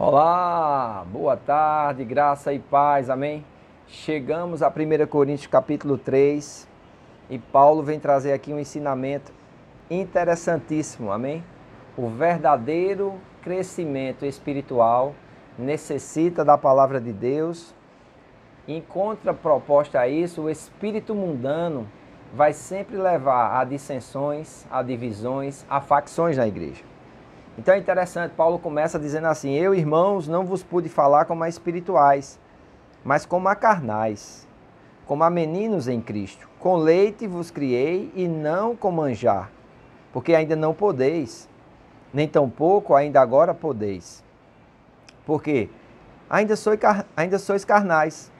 Olá, boa tarde, graça e paz, amém? Chegamos a 1 Coríntios capítulo 3 e Paulo vem trazer aqui um ensinamento interessantíssimo, amém? O verdadeiro crescimento espiritual necessita da palavra de Deus. Em contraproposta a isso, o espírito mundano vai sempre levar a dissensões, a divisões, a facções na igreja. Então é interessante, Paulo começa dizendo assim: eu, irmãos, não vos pude falar como a espirituais, mas como a carnais, como a meninos em Cristo. Com leite vos criei e não com manjar, porque ainda não podeis, nem tampouco ainda agora podeis. Porque ainda sois carnais,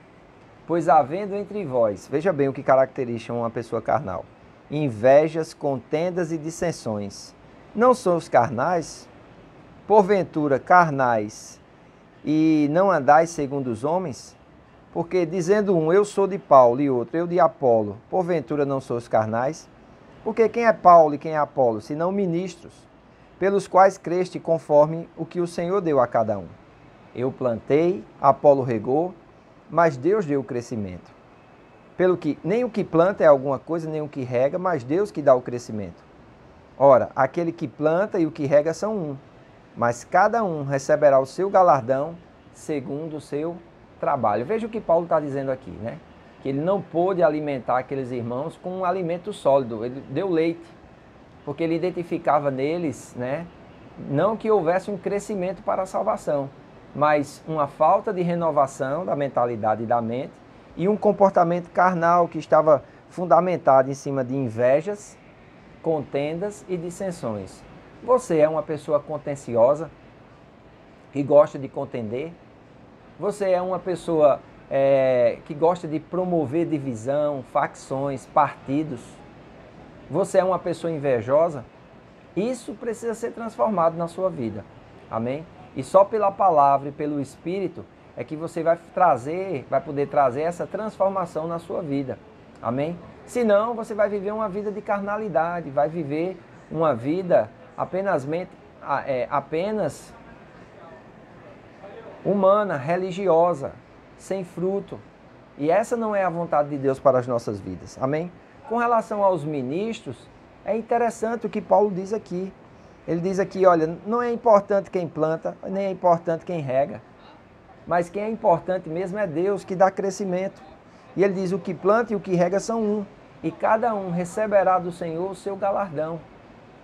pois havendo entre vós, veja bem o que caracteriza uma pessoa carnal: invejas, contendas e dissensões. Não sois carnais? Porventura carnais, e não andais segundo os homens? Porque dizendo um, eu sou de Paulo, e outro, eu de Apolo, porventura não sois carnais? Porque quem é Paulo e quem é Apolo, senão ministros, pelos quais creste conforme o que o Senhor deu a cada um? Eu plantei, Apolo regou, mas Deus deu o crescimento. Pelo que nem o que planta é alguma coisa, nem o que rega, mas Deus que dá o crescimento. Ora, aquele que planta e o que rega são um, mas cada um receberá o seu galardão segundo o seu trabalho. Veja o que Paulo está dizendo aqui, né? Que ele não pôde alimentar aqueles irmãos com um alimento sólido, ele deu leite, porque ele identificava neles, né? Não que houvesse um crescimento para a salvação, mas uma falta de renovação da mentalidade e da mente e um comportamento carnal que estava fundamentado em cima de invejas, contendas e dissensões. Você é uma pessoa contenciosa, que gosta de contender? Você é uma pessoa que gosta de promover divisão, facções, partidos? Você é uma pessoa invejosa? Isso precisa ser transformado na sua vida, amém? E só pela palavra e pelo Espírito é que você vai poder trazer essa transformação na sua vida, amém? Senão você vai viver uma vida de carnalidade, vai viver uma vida apenas humana, religiosa, sem fruto. E essa não é a vontade de Deus para as nossas vidas. Amém? Com relação aos ministros, é interessante o que Paulo diz aqui. Ele diz aqui, olha, não é importante quem planta, nem é importante quem rega. Mas quem é importante mesmo é Deus, que dá crescimento. E ele diz, o que planta e o que rega são um. E cada um receberá do Senhor o seu galardão.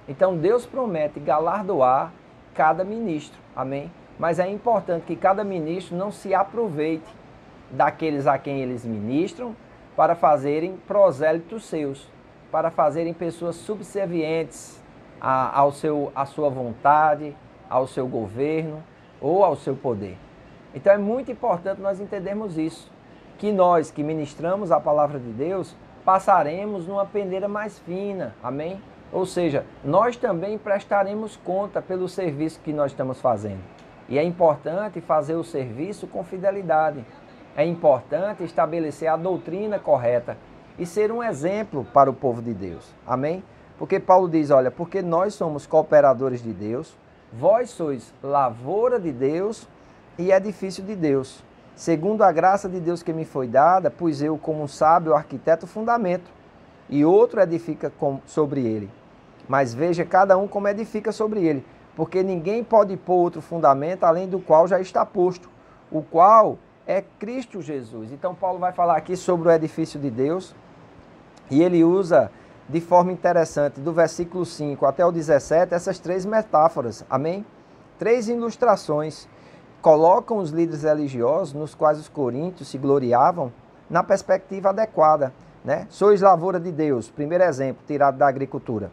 Então Deus promete galardoar cada ministro, amém? Mas é importante que cada ministro não se aproveite daqueles a quem eles ministram para fazerem prosélitos seus, para fazerem pessoas subservientes à sua vontade, ao seu governo ou ao seu poder. Então é muito importante nós entendermos isso, que nós que ministramos a palavra de Deus passaremos numa peneira mais fina, amém? Ou seja, nós também prestaremos conta pelo serviço que nós estamos fazendo. E é importante fazer o serviço com fidelidade. É importante estabelecer a doutrina correta e ser um exemplo para o povo de Deus. Amém? Porque Paulo diz, olha, porque nós somos cooperadores de Deus, vós sois lavoura de Deus e edifício de Deus. Segundo a graça de Deus que me foi dada, pus eu como um sábio arquiteto fundamento, e outro edifica sobre ele. Mas veja cada um como edifica sobre ele, porque ninguém pode pôr outro fundamento além do qual já está posto, o qual é Cristo Jesus. Então Paulo vai falar aqui sobre o edifício de Deus, e ele usa de forma interessante, do versículo 5 até o 17, essas três metáforas, amém? Três ilustrações colocam os líderes religiosos, nos quais os coríntios se gloriavam, na perspectiva adequada, né? Sois lavoura de Deus, primeiro exemplo, tirado da agricultura.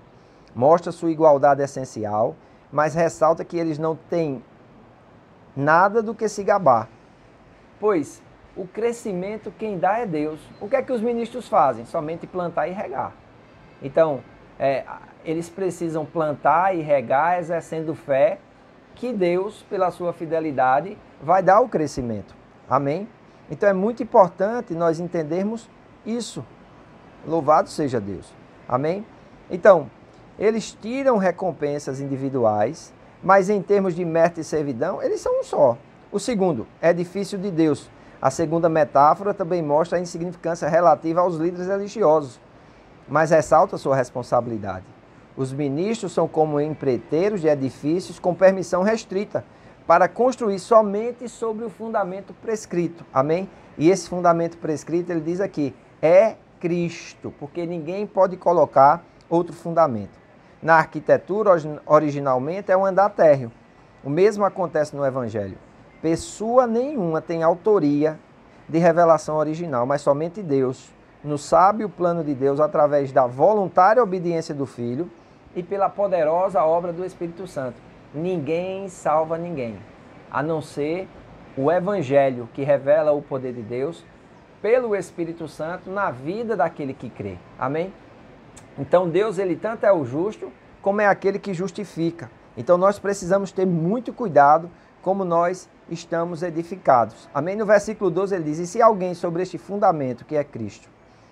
Mostra sua igualdade essencial, mas ressalta que eles não têm nada do que se gabar. Pois o crescimento quem dá é Deus. O que é que os ministros fazem? Somente plantar e regar. Então, eles precisam plantar e regar, exercendo fé, que Deus, pela sua fidelidade, vai dar o crescimento. Amém? Então é muito importante nós entendermos isso. Louvado seja Deus. Amém? Então, eles tiram recompensas individuais, mas em termos de mestre e servidão, eles são um só. O segundo, edifício de Deus. A segunda metáfora também mostra a insignificância relativa aos líderes religiosos, mas ressalta sua responsabilidade. Os ministros são como empreiteiros de edifícios com permissão restrita para construir somente sobre o fundamento prescrito. Amém? E esse fundamento prescrito, ele diz aqui, é Cristo, porque ninguém pode colocar outro fundamento. Na arquitetura, originalmente, é um andar térreo. O mesmo acontece no Evangelho. Pessoa nenhuma tem autoria de revelação original, mas somente Deus, no sábio plano de Deus, através da voluntária obediência do Filho e pela poderosa obra do Espírito Santo. Ninguém salva ninguém, a não ser o Evangelho, que revela o poder de Deus pelo Espírito Santo na vida daquele que crê. Amém? Então Deus, ele tanto é o justo, como é aquele que justifica. Então nós precisamos ter muito cuidado como nós estamos edificados. Amém? No versículo 12 ele diz, e se alguém sobre este fundamento, que é Cristo,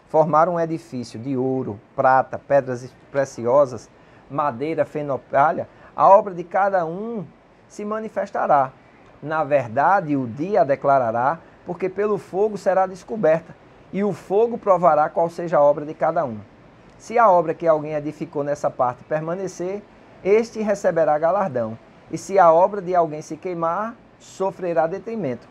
formar um edifício de ouro, prata, pedras preciosas, madeira, feno, palha, a obra de cada um se manifestará. Na verdade, o dia a declarará, porque pelo fogo será descoberta, e o fogo provará qual seja a obra de cada um. Se a obra que alguém edificou nessa parte permanecer, este receberá galardão. E se a obra de alguém se queimar, sofrerá detrimento.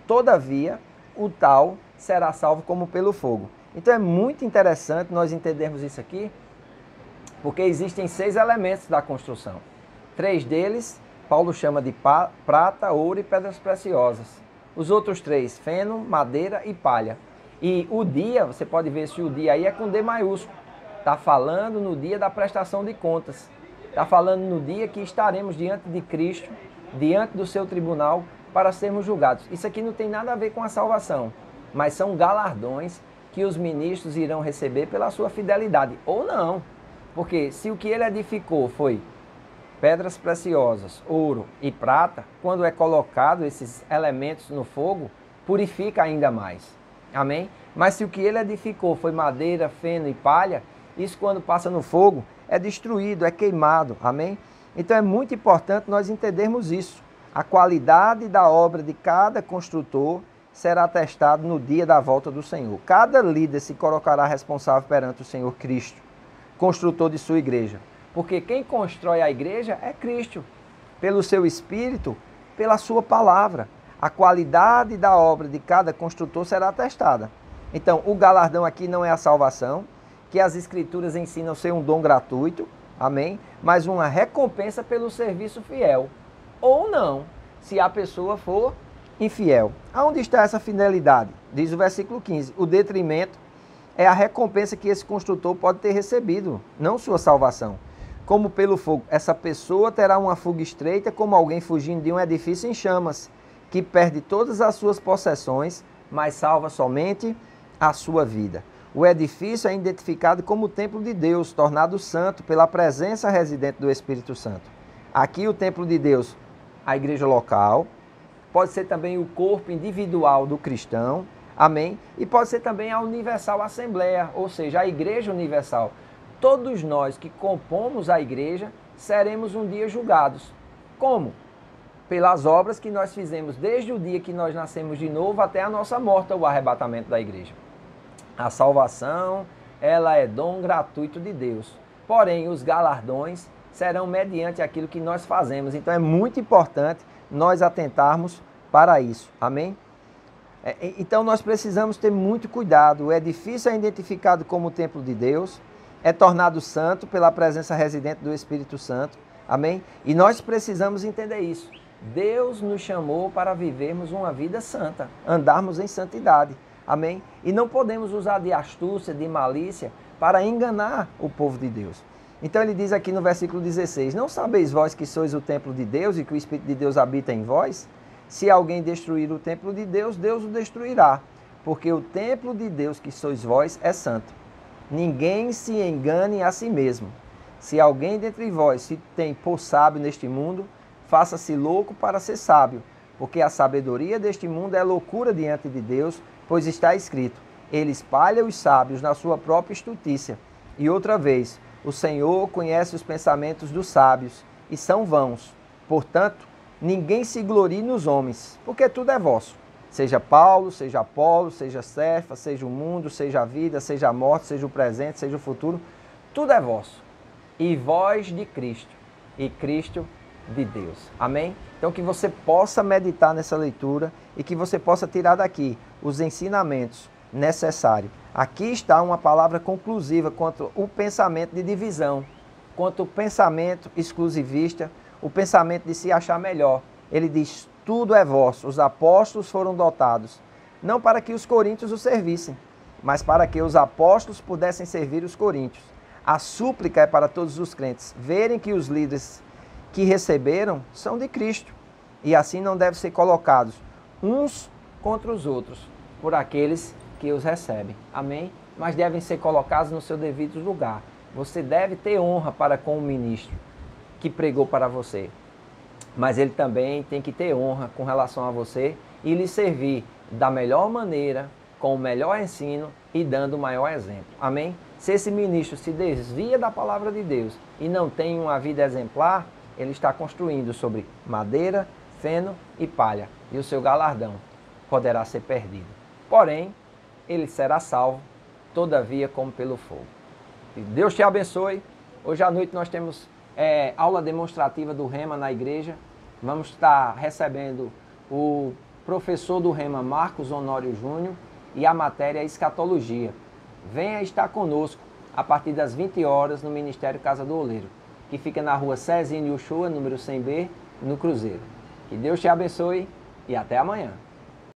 Todavia, o tal será salvo como pelo fogo. Então é muito interessante nós entendermos isso aqui, porque existem 6 elementos da construção. 3 deles, Paulo chama de prata, ouro e pedras preciosas. Os outros 3, feno, madeira e palha. E o dia, você pode ver se o dia aí é com D maiúsculo. Está falando no dia da prestação de contas. Está falando no dia que estaremos diante de Cristo, diante do seu tribunal, para sermos julgados. Isso aqui não tem nada a ver com a salvação, mas são galardões que os ministros irão receber pela sua fidelidade. Ou não, porque se o que ele edificou foi pedras preciosas, ouro e prata, quando é colocado esses elementos no fogo, purifica ainda mais. Amém? Mas se o que ele edificou foi madeira, feno e palha, isso quando passa no fogo é destruído, é queimado. Amém? Então é muito importante nós entendermos isso. A qualidade da obra de cada construtor será testado no dia da volta do Senhor. Cada líder se colocará responsável perante o Senhor Cristo, construtor de sua igreja. Porque quem constrói a igreja é Cristo, pelo seu Espírito, pela sua palavra. A qualidade da obra de cada construtor será testada. Então, o galardão aqui não é a salvação, que as Escrituras ensinam ser um dom gratuito, amém? Mas uma recompensa pelo serviço fiel. Ou não, se a pessoa for infiel. Aonde está essa fidelidade? Diz o versículo 15, o detrimento é a recompensa que esse construtor pode ter recebido, não sua salvação. Como pelo fogo, essa pessoa terá uma fuga estreita como alguém fugindo de um edifício em chamas, que perde todas as suas possessões, mas salva somente a sua vida. O edifício é identificado como o templo de Deus, tornado santo pela presença residente do Espírito Santo. Aqui o templo de Deus, a igreja local, pode ser também o corpo individual do cristão, amém? E pode ser também a universal assembleia, ou seja, a igreja universal. Todos nós que compomos a igreja seremos um dia julgados. Como? Pelas obras que nós fizemos desde o dia que nós nascemos de novo até a nossa morte, o arrebatamento da igreja. A salvação, ela é dom gratuito de Deus. Porém, os galardões serão mediante aquilo que nós fazemos. Então é muito importante nós atentarmos para isso. Amém? Então nós precisamos ter muito cuidado. O edifício é identificado como o templo de Deus, é tornado santo pela presença residente do Espírito Santo. Amém? E nós precisamos entender isso. Deus nos chamou para vivermos uma vida santa, andarmos em santidade. Amém? E não podemos usar de astúcia, de malícia, para enganar o povo de Deus. Então ele diz aqui no versículo 16, não sabeis vós que sois o templo de Deus e que o Espírito de Deus habita em vós? Se alguém destruir o templo de Deus, Deus o destruirá, porque o templo de Deus que sois vós é santo. Ninguém se engane a si mesmo. Se alguém dentre vós se tem por sábio neste mundo, faça-se louco para ser sábio, porque a sabedoria deste mundo é loucura diante de Deus, pois está escrito, ele espalha os sábios na sua própria estultícia. E outra vez, o Senhor conhece os pensamentos dos sábios, e são vãos. Portanto, ninguém se glorie nos homens, porque tudo é vosso. Seja Paulo, seja Apolo, seja Cefa, seja o mundo, seja a vida, seja a morte, seja o presente, seja o futuro, tudo é vosso. E vós de Cristo, e Cristo de Deus. Amém? Então que você possa meditar nessa leitura e que você possa tirar daqui os ensinamentos necessários. Aqui está uma palavra conclusiva quanto o pensamento de divisão, quanto o pensamento exclusivista, o pensamento de se achar melhor. Ele diz, tudo é vosso. Os apóstolos foram dotados, não para que os coríntios o servissem, mas para que os apóstolos pudessem servir os coríntios. A súplica é para todos os crentes verem que os líderes que receberam são de Cristo, e assim não devem ser colocados uns contra os outros por aqueles que os recebem. Amém? Mas devem ser colocados no seu devido lugar. Você deve ter honra para com o ministro que pregou para você, mas ele também tem que ter honra com relação a você e lhe servir da melhor maneira, com o melhor ensino e dando o maior exemplo. Amém? Se esse ministro se desvia da palavra de Deus e não tem uma vida exemplar, ele está construindo sobre madeira, feno e palha, e o seu galardão poderá ser perdido. Porém, ele será salvo, todavia como pelo fogo. E Deus te abençoe. Hoje à noite nós temos aula demonstrativa do Rema na igreja. Vamos estar recebendo o professor do Rema, Marcos Honório Júnior, e a matéria Escatologia. Venha estar conosco a partir das 20 horas no Ministério Casa do Oleiro, que fica na rua Cezinho Uchoa, número 100B, no Cruzeiro. Que Deus te abençoe e até amanhã.